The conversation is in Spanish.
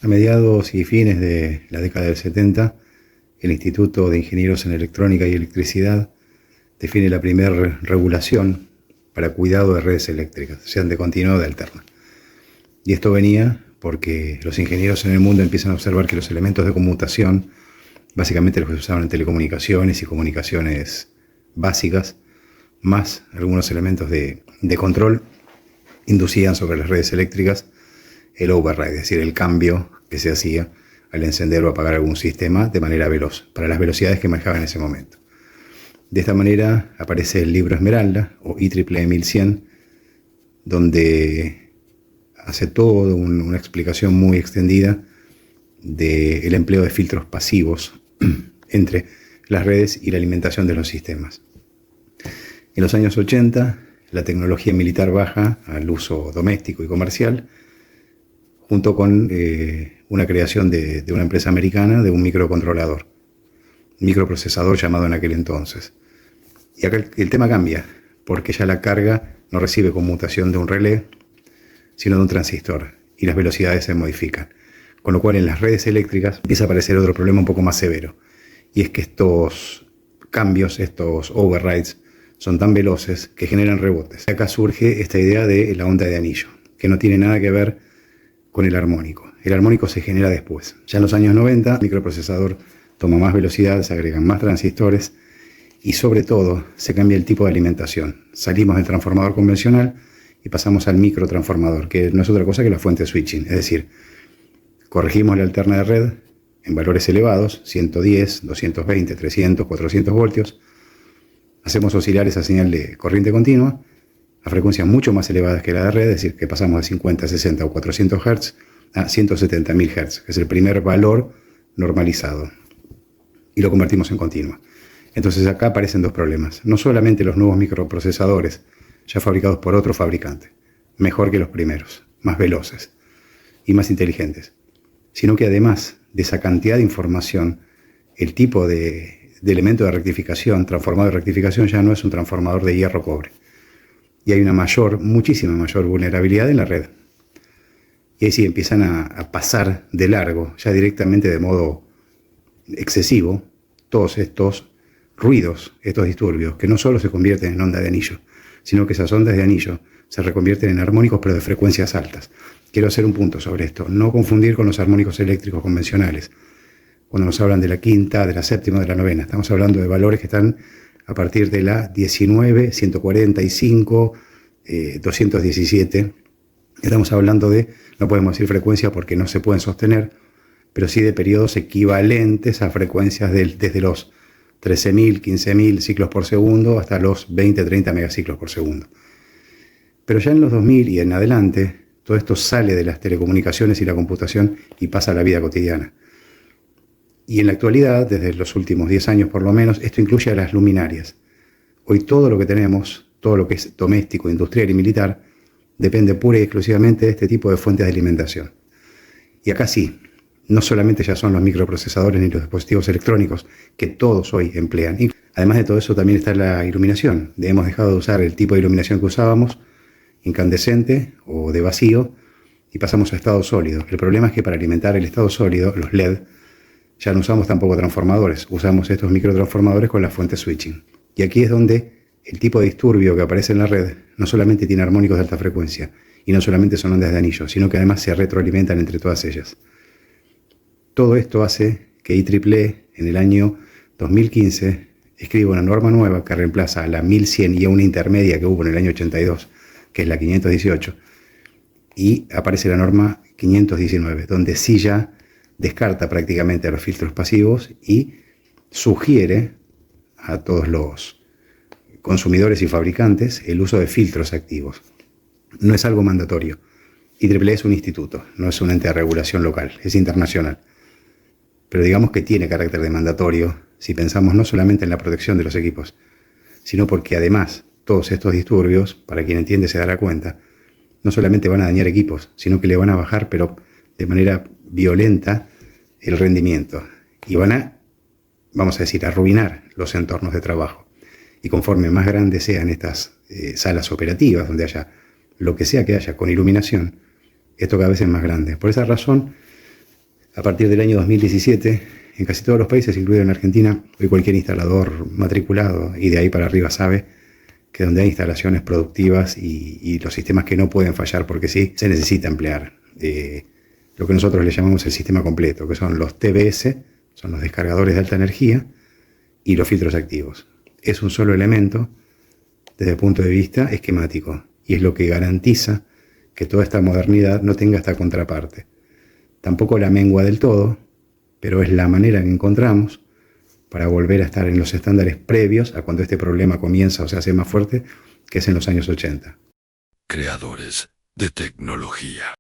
A mediados y fines de la década del 70, el Instituto de Ingenieros en Electrónica y Electricidad define la primera regulación para cuidado de redes eléctricas, sean de continua o de alterna. Y esto venía porque los ingenieros en el mundo empiezan a observar que los elementos de conmutación, básicamente los que se usaban en telecomunicaciones y comunicaciones básicas, más algunos elementos de control, inducían sobre las redes eléctricas el override, es decir, el cambio que se hacía al encender o apagar algún sistema de manera veloz, para las velocidades que manejaba en ese momento. De esta manera aparece el libro Esmeralda, o IEEE 1100, donde hace toda una explicación muy extendida del empleo de filtros pasivos entre las redes y la alimentación de los sistemas. En los años 80, la tecnología militar baja al uso doméstico y comercial, junto con una creación de una empresa americana de un microcontrolador, un microprocesador llamado en aquel entonces. Y acá el tema cambia, porque ya la carga no recibe conmutación de un relé, sino de un transistor, y las velocidades se modifican. Con lo cual en las redes eléctricas empieza a aparecer otro problema un poco más severo, y es que estos cambios, estos overrides, son tan veloces que generan rebotes. Acá surge esta idea de la onda de anillo, que no tiene nada que ver con el armónico. El armónico se genera después. Ya en los años 90, el microprocesador toma más velocidad, se agregan más transistores y sobre todo se cambia el tipo de alimentación. Salimos del transformador convencional y pasamos al microtransformador, que no es otra cosa que la fuente switching. Es decir, corregimos la alterna de red en valores elevados, 110, 220, 300, 400 voltios. Hacemos oscilar esa señal de corriente continua a frecuencias mucho más elevadas que la de red, es decir, que pasamos de 50, 60 o 400 Hz a 170.000 Hz, que es el primer valor normalizado, y lo convertimos en continua. Entonces acá aparecen dos problemas. No solamente los nuevos microprocesadores, ya fabricados por otro fabricante, mejor que los primeros, más veloces y más inteligentes, sino que además de esa cantidad de información, el tipo de elemento de rectificación, transformador de rectificación, ya no es un transformador de hierro-cobre. Y hay una muchísima mayor vulnerabilidad en la red. Y ahí sí empiezan a pasar de largo, ya directamente de modo excesivo, todos estos ruidos, estos disturbios, que no solo se convierten en onda de anillo, sino que esas ondas de anillo se reconvierten en armónicos, pero de frecuencias altas. Quiero hacer un punto sobre esto, no confundir con los armónicos eléctricos convencionales. Cuando nos hablan de la quinta, de la séptima, de la novena, estamos hablando de valores que están a partir de la 19, 145, 217. Estamos hablando de, no podemos decir frecuencia porque no se pueden sostener, pero sí de periodos equivalentes a frecuencias desde los 13.000, 15.000 ciclos por segundo hasta los 20, 30 megaciclos por segundo. Pero ya en los 2000 y en adelante, todo esto sale de las telecomunicaciones y la computación y pasa a la vida cotidiana. Y en la actualidad, desde los últimos 10 años por lo menos, esto incluye a las luminarias. Hoy todo lo que tenemos, todo lo que es doméstico, industrial y militar, depende pura y exclusivamente de este tipo de fuentes de alimentación. Y acá sí, no solamente ya son los microprocesadores ni los dispositivos electrónicos que todos hoy emplean. Y además de todo eso también está la iluminación. Hemos dejado de usar el tipo de iluminación que usábamos, incandescente o de vacío, y pasamos a estado sólido. El problema es que para alimentar el estado sólido, los LED, ya no usamos tampoco transformadores, usamos estos microtransformadores con la fuente switching. Y aquí es donde el tipo de disturbio que aparece en la red no solamente tiene armónicos de alta frecuencia, y no solamente son ondas de anillo, sino que además se retroalimentan entre todas ellas. Todo esto hace que IEEE en el año 2015 escriba una norma nueva que reemplaza a la 1100 y a una intermedia que hubo en el año 82, que es la 518, y aparece la norma 519, donde sí ya descarta prácticamente a los filtros pasivos y sugiere a todos los consumidores y fabricantes el uso de filtros activos. No es algo mandatorio. IEEE es un instituto, no es un ente de regulación local, es internacional. Pero digamos que tiene carácter de mandatorio si pensamos no solamente en la protección de los equipos, sino porque además todos estos disturbios, para quien entiende se dará cuenta, no solamente van a dañar equipos, sino que le van a bajar, pero de manera violenta, el rendimiento. Y van a, vamos a decir, arruinar los entornos de trabajo. Y conforme más grandes sean estas salas operativas, donde haya lo que sea que haya con iluminación, esto cada vez es más grande. Por esa razón, A partir del año 2017, en casi todos los países, incluido en Argentina, hoy cualquier instalador matriculado y de ahí para arriba sabe que donde hay instalaciones productivas y los sistemas que no pueden fallar porque sí, se necesita emplear lo que nosotros le llamamos el sistema completo, que son los TBS, son los descargadores de alta energía, y los filtros activos. Es un solo elemento desde el punto de vista esquemático y es lo que garantiza que toda esta modernidad no tenga esta contraparte. Tampoco la mengua del todo, pero es la manera que encontramos para volver a estar en los estándares previos a cuando este problema comienza o se hace más fuerte, que es en los años 80. Creadores de tecnología.